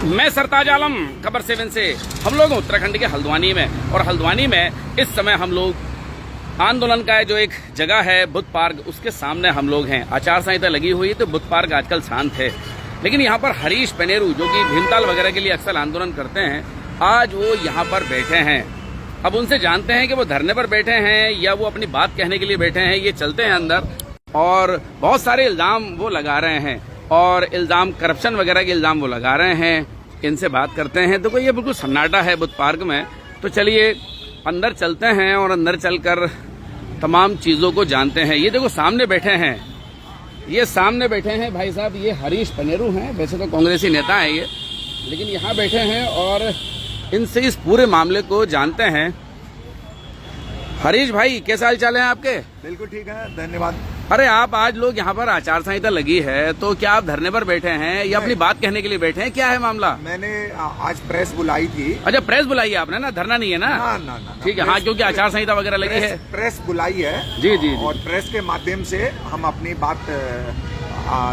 मैं सरताज आलम खबर 7 से। हम लोग उत्तराखंड के हल्द्वानी में, और हल्द्वानी में इस समय हम लोग आंदोलन का जो एक जगह है बुद्ध पार्क, उसके सामने हम लोग हैं। आचार संहिता लगी हुई है तो बुद्ध पार्क आजकल शांत है, लेकिन यहाँ पर हरीश पनेरू जो कि भीमताल वगैरह के लिए अक्सर आंदोलन करते हैं, आज वो यहाँ पर बैठे हैं। अब उनसे जानते हैं कि वो धरने पर बैठे हैं या वो अपनी बात कहने के लिए बैठे हैं। ये चलते हैं अंदर और बहुत सारे इल्जाम वो लगा रहे हैं, और इल्जाम करप्शन वगैरह के इल्जाम वो लगा रहे हैं। इनसे बात करते हैं। तो ये बिल्कुल सन्नाटा है बुद्ध पार्क में, तो चलिए अंदर चलते हैं और अंदर चलकर तमाम चीज़ों को जानते हैं। ये देखो सामने बैठे हैं, ये सामने बैठे हैं भाई साहब, ये हरीश पनेरू हैं। वैसे तो कांग्रेसी नेता हैं ये, लेकिन यहाँ बैठे हैं और इनसे इस पूरे मामले को जानते हैं। हरीश भाई, कैसा हाल चाल है आपके? बिल्कुल ठीक है, धन्यवाद। अरे आप आज लोग यहाँ पर आचार संहिता लगी है, तो क्या आप धरने पर बैठे हैं या अपनी बात कहने के लिए बैठे हैं? क्या है मामला? मैंने आज प्रेस बुलाई थी। अच्छा, प्रेस बुलाई है आपने ना, धरना नहीं है ना? ना। ठीक है, हाँ, क्योंकि आचार संहिता वगैरह लगी है। प्रेस बुलाई है जी। और प्रेस के माध्यम से हम अपनी बात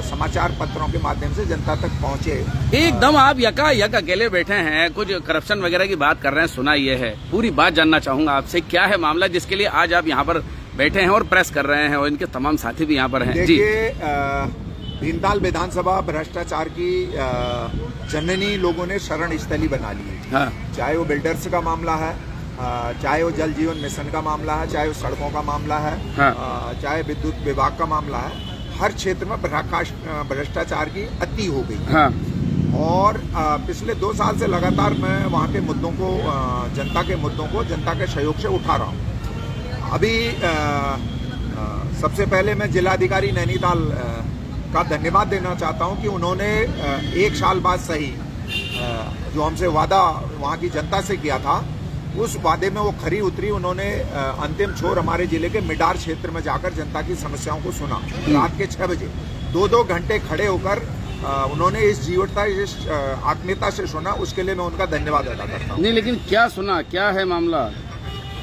समाचार पत्रों के माध्यम से जनता तक पहुँचे। एकदम आप यका अकेले बैठे हैं, कुछ करप्शन वगैरह की बात कर रहे हैं, सुना ये है। पूरी बात जानना चाहूंगा आपसे, क्या है मामला जिसके लिए आज आप यहाँ पर बैठे हैं और प्रेस कर रहे हैं, और इनके तमाम साथी भी यहाँ पर हैं? देखिए, भीमताल विधानसभा भ्रष्टाचार की जननी लोगों ने शरण स्थली बना ली है। हाँ। चाहे वो बिल्डर्स का मामला है, चाहे वो जल जीवन मिशन का मामला है, चाहे वो सड़कों का मामला है, हाँ। चाहे विद्युत विभाग का मामला है। हर क्षेत्र में भ्रष्टाचार की अति हो गई। हाँ। और पिछले 2 साल से लगातार मैं वहाँ के मुद्दों को, जनता के मुद्दों को जनता के सहयोग से उठा रहा हूँ। अभी सबसे पहले मैं जिलाधिकारी नैनीताल का धन्यवाद देना चाहता हूँ कि उन्होंने 1 साल बाद सही जो हमसे वादा वहाँ की जनता से किया था, उस वादे में वो खरी उतरी। उन्होंने अंतिम छोर हमारे जिले के मिडार क्षेत्र में जाकर जनता की समस्याओं को सुना। रात के 6 बजे 2-2 घंटे खड़े होकर उन्होंने इस जीवटता, इस आत्मीयता से सुना। उसके लिए मैं उनका धन्यवाद अदा करता हूँ। नहीं, लेकिन क्या सुना, क्या है मामला?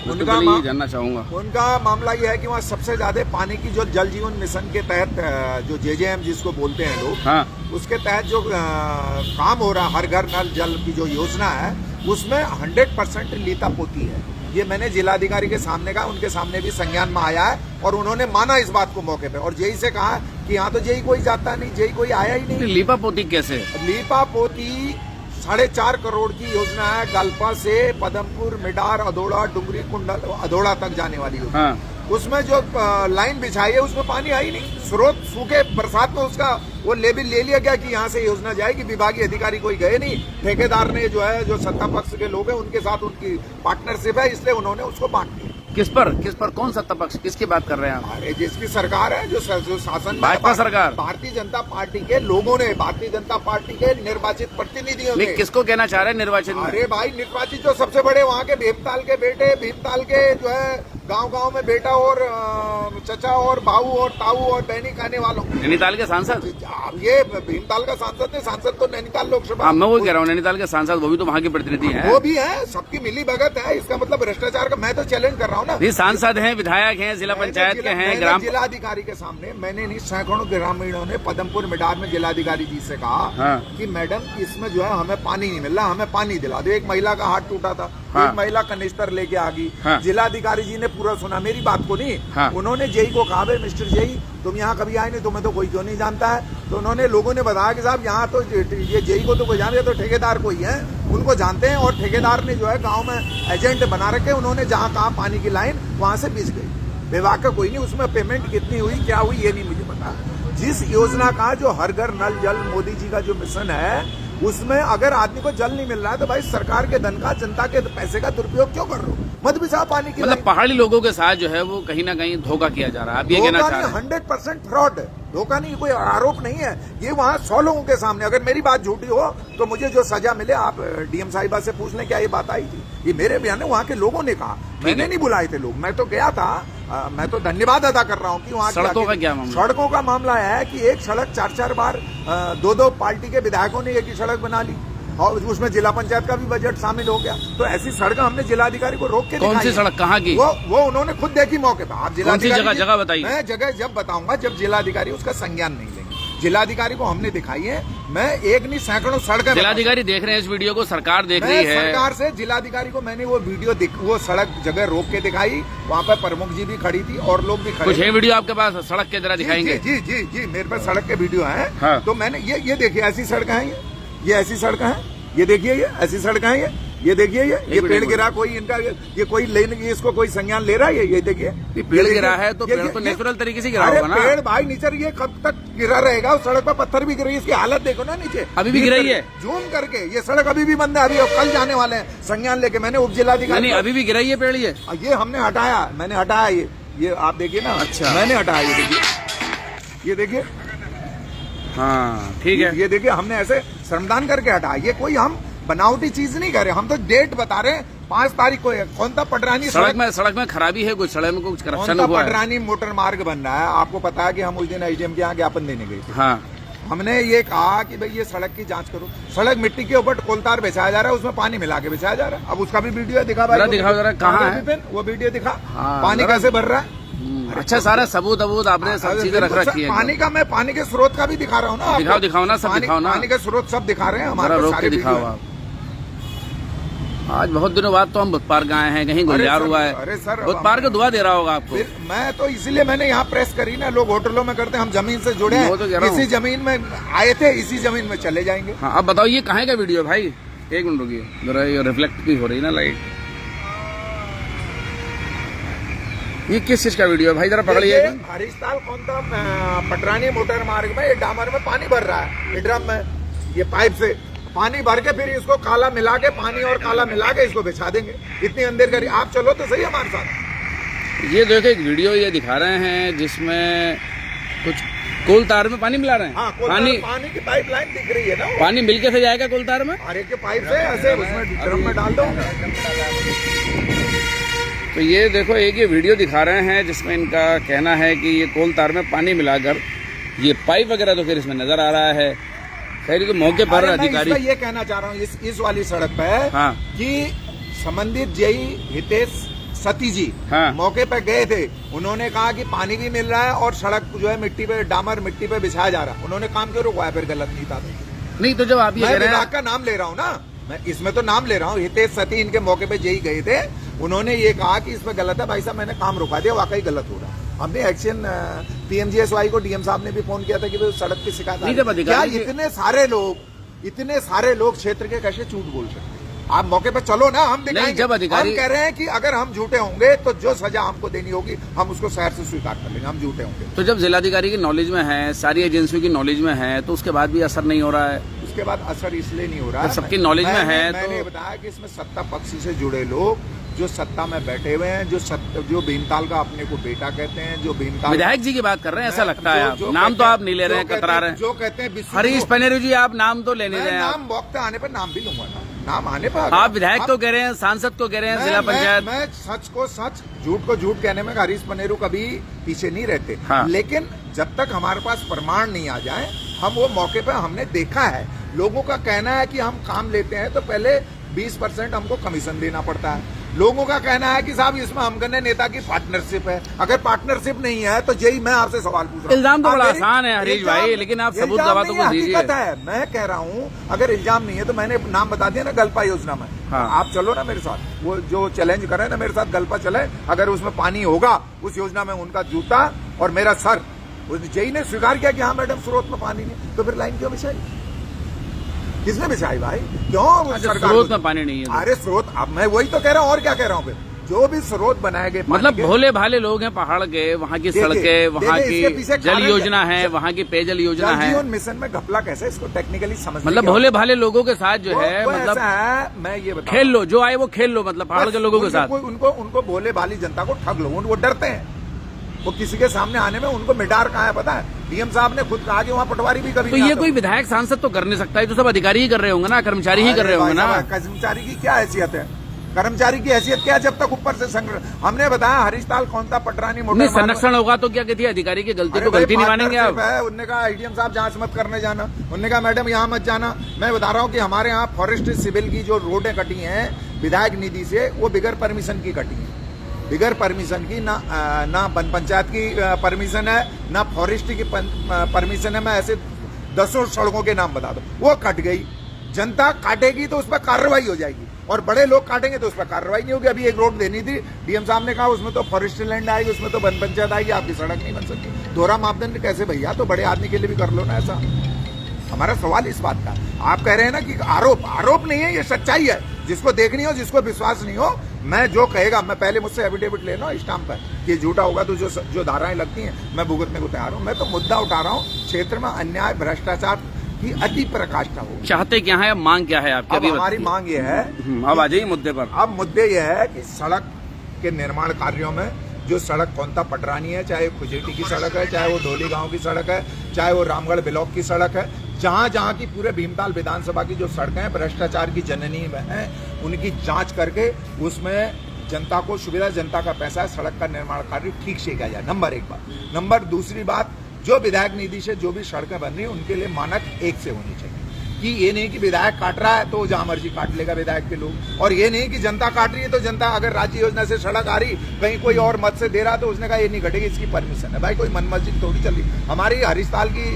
उनका जानना चाहूंगा। उनका मामला यह है कि वहाँ सबसे ज्यादा पानी की जो जल जीवन मिशन के तहत जो JJM जिसको बोलते हैं लोग, हाँ। उसके तहत जो काम हो रहा, हर घर नल जल की जो योजना है, उसमें 100% लीता पोती है। ये मैंने जिलाधिकारी के सामने कहा, उनके सामने भी संज्ञान में आया है और उन्होंने माना इस बात को मौके पे। और जेई से कहा कि यहाँ तो जेई कोई जाता नहीं, जेई कोई आया ही नहीं। लीपा पोती कैसे? लीपा पोती 4.5 करोड़ की योजना है। गल्पा से पदमपुर, मिडार, अधोड़ा, डुंगरी, कुंडल, अधोड़ा तक जाने वाली योजना। हाँ। उसमें जो लाइन बिछाई है उसमें पानी आई नहीं। स्रोत सूखे, बरसात में उसका वो लेबिल ले लिया गया कि यहाँ से योजना जाएगी। विभागीय अधिकारी कोई गए नहीं। ठेकेदार ने जो है, जो सत्ता पक्ष के लोग हैं, उनके साथ उनकी पार्टनरशिप है, इसलिए उन्होंने उसको बांट दिया। किस पर कौन सत्ता पक्ष, किसकी बात कर रहे हैं आप? अरे जिसकी सरकार है, जो शासन, भाजपा सरकार, भारतीय जनता पार्टी के लोगों ने, भारतीय जनता पार्टी के निर्वाचित प्रतिनिधियों ने। किसको कहना चाह रहे हैं निर्वाचित? अरे भाई, निर्वाचित जो सबसे बड़े वहाँ के भीमताल के बेटे, भीमताल के जो है गांव में बेटा और चचा और भाऊ और ताऊ और बहनी खाने वालों। नैनीताल के सांसद? ये भीमताल का सांसद है। सांसद तो नैनीताल लोकसभा। मैं वो कह रहा हूँ, नैनीताल के सांसद वो भी तो वहाँ के प्रतिनिधि हैं। वो भी है, सबकी मिली भगत है। इसका मतलब भ्रष्टाचार का मैं तो चैलेंज कर रहा हूँ ना। नहीं, सांसद हैं, विधायक हैं, जिला पंचायत के हैं, ग्राम जिलाधिकारी के सामने मैंने नहीं, सैकड़ों ग्रामीणों ने पदमपुर मिडार में जिलाधिकारी जी से कहा, हाँ। कि मैडम इसमें जो है हमें पानी नहीं मिल रहा, हमें पानी दिला दो। एक महिला का हाथ टूटा था, हाँ। एक महिला कनिस्टर लेके आ गई, हाँ। जिलाधिकारी जी ने पूरा सुना, मेरी बात को नहीं, हाँ। उन्होंने जेई को कहा, भाई मिस्टर जेई, तुम यहाँ कभी आए नहीं, तुम्हें तो कोई क्यों नहीं जानता है? तो उन्होंने, लोगों ने बताया कि साहब यहाँ तो ये जेई को तो कोई जाने, तो ठेकेदार कोई है, उनको जानते हैं। और ठेकेदार ने जो है गांव में एजेंट बना रखे, उन्होंने जहाँ कहा पानी की लाइन वहां से बिछ गई। विभाग का कोई नहीं, उसमें पेमेंट कितनी हुई, क्या हुई, ये नहीं मुझे पता। जिस योजना का, जो हर घर नल जल मोदी जी का जो मिशन है, उसमें अगर आदमी को जल नहीं मिल रहा है तो भाई सरकार के धन का, जनता के पैसे का दुरुपयोग क्यों कर रहे हो? मत बिछा पानी की। मतलब पहाड़ी लोगों के साथ जो है वो कहीं ना कहीं धोखा किया जा रहा है, आप ये कहना चाह रहे हैं? 100% फ्रॉड है, धोखा नहीं, कोई आरोप नहीं है। ये वहाँ 100 लोगों के सामने, अगर मेरी बात झूठी हो तो मुझे जो सजा मिले, आप DM साहिबा से पूछ लें क्या ये बात आई थी। ये मेरे बयान है, वहाँ के लोगों ने कहा, मैंने नहीं बुलाए थे लोग, मैं तो गया था। मैं तो धन्यवाद अदा कर रहा हूँ कि वहाँ सड़कों का क्या मामला? सड़कों का मामला है कि एक सड़क 4-4 बार 2-2 पार्टी के विधायकों ने एक ही सड़क बना ली, और उसमें जिला पंचायत का भी बजट शामिल हो गया। तो ऐसी सड़क हमने जिलाधिकारी को रोक के कौन सी सड़क, कहाँ की? वो उन्होंने खुद देखी मौके पर। आप जिलाधिकारी, जगह बताइए। मैं जगह जब बताऊंगा, जब जिलाधिकारी उसका संज्ञान नहीं लेंगे। जिलाधिकारी को हमने दिखाई है। मैं एक नहीं सैकड़ों सड़कें, जिलाधिकारी देख रहे हैं इस वीडियो को, सरकार देख रही है। सरकार से जिलाधिकारी को मैंने वो वीडियो वो सड़क जगह रोक के दिखाई, वहाँ पर प्रमुख जी भी खड़ी थी और लोग भी खड़े। कुछ है वीडियो आपके पास सड़क के जरा दिखाएंगे? जी जी जी मेरे पास सड़क के वीडियो है। हाँ। तो मैंने ये देखिए ऐसी सड़क है, ये ऐसी सड़क है, ये देखिए ये ऐसी सड़क है, ये देखिए ये पेड़ गिरा, कोई इनका ये कोई लेने इसको कोई संज्ञान ले रहा है? ये देखिए पेड़ गिरा है तो पेड़ तो नेचुरल तरीके से गिरा होगा ना। पेड़ भाई नीचे ये कब तक गिरा रहेगा? उस सड़क पर पत्थर भी गिर रही है, इसकी हालत देखो ना नीचे अभी भी गिर रही है। जूम करके ये सड़क अभी भी बंद है, अभी कल जाने वाले हैं संज्ञान लेके। मैंने उप जिलाधिकारी अभी भी गिर रही है पेड़, ये हमने हटाया, मैंने हटाया ये आप देखिए ना। अच्छा, मैंने हटाया, ये देखिए हाँ ठीक है। ये देखिए हमने ऐसे श्रमदान करके हटाया। ये कोई हम बनावटी चीज नहीं कर रहे, हम तो डेट बता रहे हैं 5 तारीख को है। कौन सा पटरानी सड़क में खराबी है, कुछ सड़क में कुछ करप्शन हुआ है। पटरानी मोटर मार्ग बन रहा है। आपको पता है कि हम उस दिन एसडीएम के यहाँ ज्ञापन देने गए थे। हाँ। हमने ये कहा कि भाई ये सड़क की जांच करो। सड़क मिट्टी के ऊपर कोलतार बिछाया जा रहा है, उसमें पानी मिला के बिछाया जा रहा है। अब उसका भी वीडियो दिखा भाई, दिखाओ जरा, कहाँ है वो वीडियो दिखा। हाँ, पानी कैसे भर रहा है? अच्छा, सारा सबूत आपने सब चीजें रख रखी है। पानी का मैं पानी के स्रोत का भी दिखा रहा हूँ ना। दिखाओ ना, सब दिखाओ ना। पानी के स्रोत सब दिखा रहे हैं हमारे, रोक के दिखाओ आप। आज बहुत दिनों बाद तो हम बुद्ध पार्क आए हैं, कहीं गुलजार हुआ है। अरे सर, बुद्ध पार्क दुआ दे रहा होगा आपको। मैं तो इसीलिए मैंने यहाँ प्रेस करी ना। लोग होटलों में करते हैं, हम जमीन से जुड़े हैं, तो इसी जमीन में आए थे, इसी जमीन में चले जाएंगे। हाँ, अब बताओ ये कहाँ का वीडियो भाई? एक मिनट रुकिए जरा, ये रिफ्लेक्ट भी हो रही ना लाइट। ये किस चीज का वीडियो है भाई, जरा पकड़िए। हरीशताल कौन था पटरानी मोटर मार्ग में, ये डामर में पानी भर रहा है, ये ड्रम में, ये पाइप से पानी भर के फिर इसको काला मिला के, पानी और काला मिला के इसको बिछा देंगे। इतनी अंदर करी, आप चलो तो सही हमारे साथ। ये देखो एक वीडियो ये दिखा रहे हैं जिसमें कुछ कोल तार में पानी मिला रहे हैं। हाँ, पानी की पाइपलाइन दिख रही है ना। पानी मिल कैसे जाएगा कोल तार में? अरे के पाइप से ऐसे उसमें ड्रम में डाल दो। तो ये देखो एक ये वीडियो दिखा रहे हैं जिसमें इनका कहना है कि ये कोल तार में पानी मिलाकर ये पाइप वगैरह तो फिर इसमें नजर आ रहा है। खैर तो मौके पर अधिकारी, मैं ये कहना चाह रहा हूँ इस वाली सड़क पे, हाँ, कि संबंधित जेई हितेश सती जी, हाँ, मौके पे गए थे। उन्होंने कहा कि पानी भी मिल रहा है और सड़क जो है मिट्टी पे, डामर मिट्टी पे बिछाया जा रहा है। उन्होंने काम क्यों रुकवाया? फिर गलत नहीं था नहीं तो जब आप ये विभाग का नाम ले रहा हूँ ना, मैं इसमें तो नाम ले रहा हूँ। हितेश सती इनके मौके पे जेई गए थे, उन्होंने ये कहा कि इसमें गलत है भाई साहब, मैंने काम रुका दिया, वाकई गलत हो रहा है। हमने एक्शन पीएमजीएसवाई को, डीएम साहब ने भी फोन किया था कि सड़क की शिकायत। क्या इतने सारे लोग क्षेत्र के कैसे झूठ बोल सकते? आप मौके पर चलो ना, हम दिखाएंगे। जब अधिकारी हम कह रहे हैं कि अगर हम झूठे होंगे तो जो सजा हमको देनी होगी हम उसको शहर से स्वीकार कर लेंगे, हम झूठे होंगे। तो जब जिलाधिकारी की नॉलेज में है, सारी एजेंसियों की नॉलेज में है, तो उसके बाद भी असर नहीं हो रहा है? उसके बाद असर इसलिए नहीं हो रहा है, सबकी नॉलेज में है। मैंने बताया कि इसमें सत्ता पक्ष से जुड़े लोग जो सत्ता में बैठे हुए हैं, जो भीमताल का अपने को बेटा कहते हैं, जो भीमताल विधायक जी की बात कर रहे हैं, ऐसा लगता है। आप नाम तो आप नहीं ले रहे हैं, कतरा रहे हैं। जो कहते हैं हरीश पनेरू जी, आप नाम तो लेने रहे हैं। नाम वक्त आने पर नाम भी लूंगा, नाम आने पर। आप विधायक को कह रहे हैं, सांसद को कह रहे हैं, जिला पंचायत। मैं सच को सच, झूठ को झूठ कहने में हरीश पनेरू कभी पीछे नहीं रहते। हाँ। लेकिन जब तक हमारे पास प्रमाण नहीं आ जाए, हम वो मौके पर हमने देखा है। लोगों का कहना है कि हम काम लेते हैं तो पहले 20% हमको कमीशन देना पड़ता है। लोगों का कहना है कि साहब इसमें हम कहने नेता की पार्टनरशिप है। अगर पार्टनरशिप नहीं है तो यही मैं आपसे सवाल पूछ रहा हूँ। इल्जाम तो बड़ा आसान है हरीश भाई, लेकिन आप सबूत गवाह तो दीजिए। मैं कह रहा हूँ अगर इल्जाम नहीं है तो मैंने नाम बता दिया ना, गल्पा योजना में। हाँ। आप चलो ना मेरे साथ, वो जो चैलेंज कर रहे हैं ना मेरे साथ, गल्पा चले। अगर उसमें पानी होगा उस योजना में, उनका जूता और मेरा सर, जेई ने स्वीकार किया कि हाँ मैडम स्रोत में पानी नहीं, तो फिर लाइन क्यों बिछाई? किसने बिछाई भाई? क्यों? स्रोत में पानी नहीं है। अरे स्रोत, अब मैं वही तो कह रहा हूँ, और क्या कह रहा हूँ फिर? जो भी स्रोत बनाए गए, मतलब भोले भाले लोग हैं पहाड़ के, वहाँ की सड़कें, वहाँ की जल योजना है, वहाँ की पेयजल योजना है। जीवन मिशन में घपला कैसे, इसको टेक्निकली समझ, मतलब भोले भाले लोगों के साथ जो है, मतलब मैं ये बता, खेल लो, जो आए वो खेल लो, मतलब पहाड़ के लोगों के साथ। उनको भोले भाली जनता को ठग लो, वो डरते हैं। वो किसी के सामने आने में उनको मिडार कहाँ है पता है? डीएम साहब ने खुद कहा कि वहाँ पटवारी भी कभी। तो ये कोई विधायक सांसद तो कर नहीं सकता है, तो सब अधिकारी ही कर रहे होंगे ना, कर्मचारी ही कर रहे होंगे ना। कर्मचारी की क्या हैसियत है? कर्मचारी की हैसियत क्या, जब तक ऊपर से हमने बताया हरीशताल कौन था पटरानी मोटर संरक्षण होगा तो क्या कहती है अधिकारी की गलती, तो गलती नहीं मानेंगे आप? उन्होंने कहा डीएम साहब जांच मत करने जाना, उन्होंने कहा मैडम यहाँ मत जाना। मैं बता रहा हूँ कि हमारे यहाँ फॉरेस्ट सिविल की जो रोडें कटी हैं विधायक निधि से, वो बिगर परमिशन की कटी है। बिगर परमिशन की, ना वन पंचायत की परमिशन है, ना फॉरेस्ट की परमिशन है। मैं ऐसे 10 सड़कों के नाम बता दो, वो कट गई। जनता काटेगी तो उस पर कार्रवाई हो जाएगी, और बड़े लोग काटेंगे तो उस पर कार्रवाई नहीं होगी। अभी एक रोड देनी थी, डीएम साहब ने कहा उसमें तो फॉरेस्ट लैंड आएगी, उसमें तो वन पंचायत आएगी, आपकी सड़क नहीं बन सकती। दोहरा मापदंड कैसे भैया? तो बड़े आदमी के लिए भी कर लो ना ऐसा। हमारा सवाल इस बात का, आप कह रहे हैं ना कि आरोप नहीं है, ये सच्चाई है। जिसको देखनी हो, जिसको विश्वास नहीं हो, मैं जो कहेगा, मैं पहले मुझसे एफिडेविट लेना स्टाम्प पर कि झूठा होगा तो जो धाराएं लगती हैं मैं भुगतने को तैयार हूं। मैं तो मुद्दा उठा रहा हूं, क्षेत्र में अन्याय भ्रष्टाचार की अति प्रकाष्ठा हो। चाहते क्या है, मांग क्या है आपकी? अब हमारी मांग ये है, अब आ जाइए मुद्दे पर। अब मुद्दे ये है कि सड़क के निर्माण कार्यों में जो सड़क कोंता पटरानी है, चाहे खुजेटी की सड़क है, चाहे वो ढोली गांव की सड़क है, चाहे वो रामगढ़ ब्लॉक की सड़क है, जहां जहां की पूरे भीमताल विधानसभा की जो सड़कें भ्रष्टाचार की जननी में है, उनकी जांच करके उसमें जनता को सुविधा, जनता का पैसा है, सड़क का निर्माण कार्य ठीक से किया जाए। नंबर एक बात। नंबर दूसरी बात, जो विधायक निधि से जो भी सड़कें बन रही है उनके लिए मानक एक से होनी चाहिए, कि ये नहीं कि विधायक काट रहा है तो जहां मर्जी काट लेगा विधायक के लोग, और ये नहीं कि जनता काट रही है तो जनता, अगर राज्य योजना से सड़क आ रही, कहीं कोई और मत से दे रहा तो उसने कहा ये नहीं घटेगी, इसकी परमिशन है। भाई कोई मन मस्जिद थोड़ी चल रही। हमारी हरीशताल की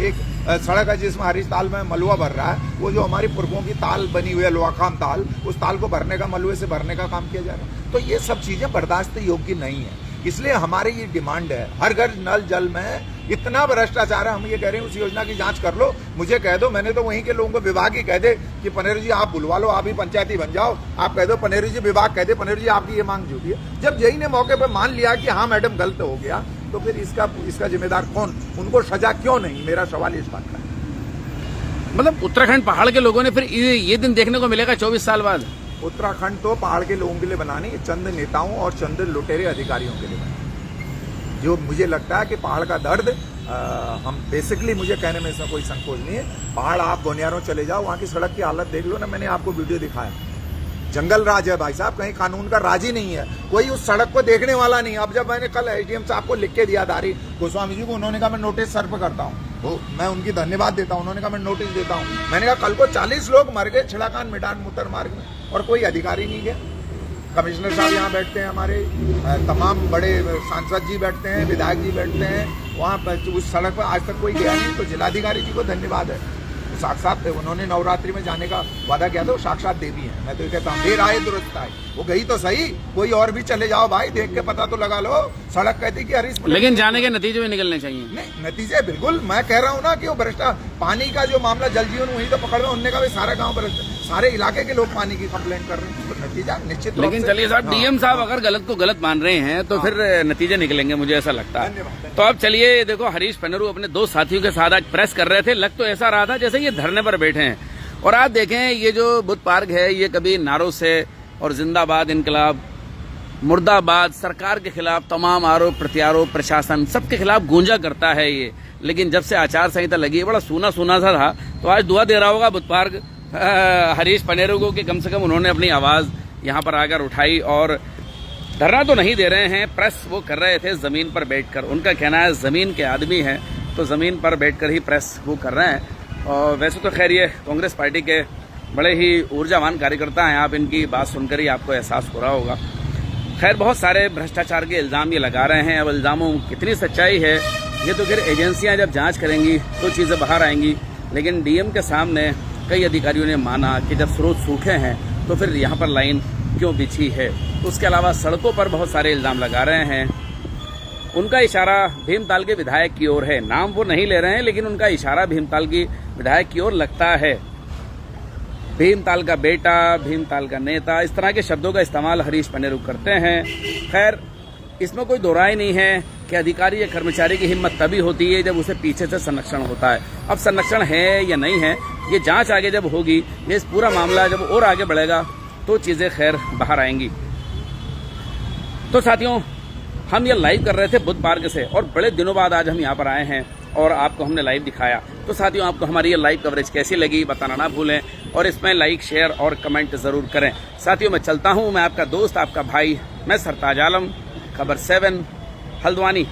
एक सड़क है जिसमें हरीशताल में मलुआ भर रहा है, वो जो हमारी पुरखों की ताल बनी हुई है, लोहाखाम ताल, उस ताल को भरने का, मलुए से भरने का काम किया जा रहा है। तो ये सब चीजें बर्दाश्त योग्य नहीं है। इसलिए हमारी ये डिमांड है, हर घर नल जल में इतना भ्रष्टाचार है, हम ये कह रहे हैं उस योजना की जांच कर लो, मुझे कह दो, मैंने तो वहीं के लोगों को विभाग ही कह दे कि पनेरू जी आप बुलवा लो, आप ही पंचायती बन जाओ, आप कह दो पनेरू जी, विभाग कह दे पनेरू जी आपकी ये मांग झूठी है। जब जई ने मौके पर मान लिया कि हाँ मैडम गलत हो गया, तो फिर इसका जिम्मेदार कौन? उनको सजा क्यों नहीं? मेरा सवाल इस बात का है। मतलब उत्तराखंड पहाड़ के लोगों ने फिर ये दिन देखने को मिलेगा 24 साल बाद? उत्तराखंड तो पहाड़ के लोगों के लिए बना नहीं, चंद नेताओं और चंद लुटेरे अधिकारियों के लिए बना। जो मुझे लगता है कि पहाड़ का दर्द, हम बेसिकली, मुझे कहने में इसमें कोई संकोच नहीं है, पहाड़ आप गोनियारों चले जाओ, वहां की सड़क की हालत देख लो ना। मैंने आपको वीडियो दिखाया, जंगल राज है भाई साहब, कहीं कानून का राज ही नहीं है, कोई उस सड़क को देखने वाला नहीं। अब जब मैंने कल एसडीएम साहब को लिख के दिया दारी गोस्वामी जी को, उन्होंने कहा मैं नोटिस सर्व करता हूँ, मैं उनकी धन्यवाद देता हूँ, उन्होंने कहा मैं नोटिस देता हूँ। मैंने कहा कल को 40 लोग मर गए छिड़ाकान मिटान मुतर मार्ग में और कोई अधिकारी नहीं गया। कमिश्नर साहब यहाँ बैठते हैं, हमारे तमाम बड़े सांसद जी बैठते हैं, विधायक जी बैठते हैं, वहाँ पर उस सड़क पर आज तक कोई गया नहीं। तो जिलाधिकारी जी को धन्यवाद है, साक्षात उन्होंने नवरात्रि में जाने का वादा किया था, वो साक्षात देवी है। मैं तो ये कहता हूँ देर आए दुरुस्त आए, वो गई तो सही, कोई और भी चले जाओ भाई, देख के पता तो लगा लो। सड़क कहती कि हरीश, लेकिन जाने के नतीजे में निकलने चाहिए। नहीं, नतीजे बिल्कुल, मैं कह रहा हूँ ना कि वो भ्रष्टा पानी का जो मामला जल जीवन वही तो पकड़ रहे, उनने कहा सारा गाँव सारे इलाके के लोग पानी की कंप्लेंट कर रहे हैं, तो नतीजा निश्चित। लेकिन चलिए साहब, डीएम साहब अगर गलत को गलत मान रहे हैं तो फिर नतीजे निकलेंगे, मुझे ऐसा लगता है। तो अब चलिए, देखो हरीश पनेरू अपने 2 साथियों के साथ आज प्रेस कर रहे थे, लग तो ऐसा रहा था जैसे ये धरने पर बैठे हैं। और आप देखें, ये जो बुद्ध पार्क है, ये कभी नारों से और जिंदाबाद इनकलाब, मुर्दाबाद, सरकार के खिलाफ तमाम आरोप प्रत्यारोप, प्रशासन सबके खिलाफ गूंजा करता है ये। लेकिन जब से आचार संहिता लगी है, बड़ा सूना सूना सा था। तो आज दुआ दे रहा होगा बुद्ध पार्क हरीश पनेरू को कि कम से कम उन्होंने अपनी आवाज यहाँ पर आकर उठाई। और धरना तो नहीं दे रहे हैं, प्रेस वो कर रहे थे जमीन पर बैठकर। उनका कहना है जमीन के आदमी हैं, तो जमीन पर बैठकर ही प्रेस वो कर रहे हैं। और वैसे तो खैर ये कांग्रेस पार्टी के बड़े ही ऊर्जावान कार्यकर्ता हैं, आप इनकी बात सुनकर ही आपको एहसास हो रहा होगा। खैर बहुत सारे भ्रष्टाचार के इल्जाम ये लगा रहे हैं। अब इल्जामों कितनी सच्चाई है ये तो फिर एजेंसियां जब जांच करेंगी तो चीजें बाहर आएंगी। लेकिन डीएम के सामने कई अधिकारियों ने माना कि जब स्रोत सूखे हैं तो फिर यहाँ पर लाइन क्यों बिछी है। उसके अलावा सड़कों पर बहुत सारे इल्जाम लगा रहे हैं। उनका इशारा भीमताल के विधायक की ओर है, नाम वो नहीं ले रहे हैं, लेकिन उनका इशारा भीमताल की विधायक की ओर लगता है। भीमताल का बेटा, भीमताल का नेता, इस तरह के शब्दों का इस्तेमाल हरीश पनेरू करते हैं। खैर इसमें कोई दो राय नहीं है कि अधिकारी या कर्मचारी की हिम्मत तभी होती है जब उसे पीछे से संरक्षण होता है। अब संरक्षण है या नहीं है, ये जांच आगे जब होगी, ये इस पूरा मामला जब और आगे बढ़ेगा तो चीजें खैर बाहर आएंगी। तो साथियों, हम ये लाइव कर रहे थे बुद्ध पार्क से और बड़े दिनों बाद आज हम यहाँ पर आए हैं और आपको हमने लाइव दिखाया। तो साथियों, आपको हमारी ये लाइव कवरेज कैसी लगी बताना ना भूलें और इसमें लाइक, शेयर और कमेंट जरूर करें। साथियों, मैं चलता हूँ, मैं आपका दोस्त, आपका भाई, मैं सरताज आलम, खबर 7 हल्द्वानी।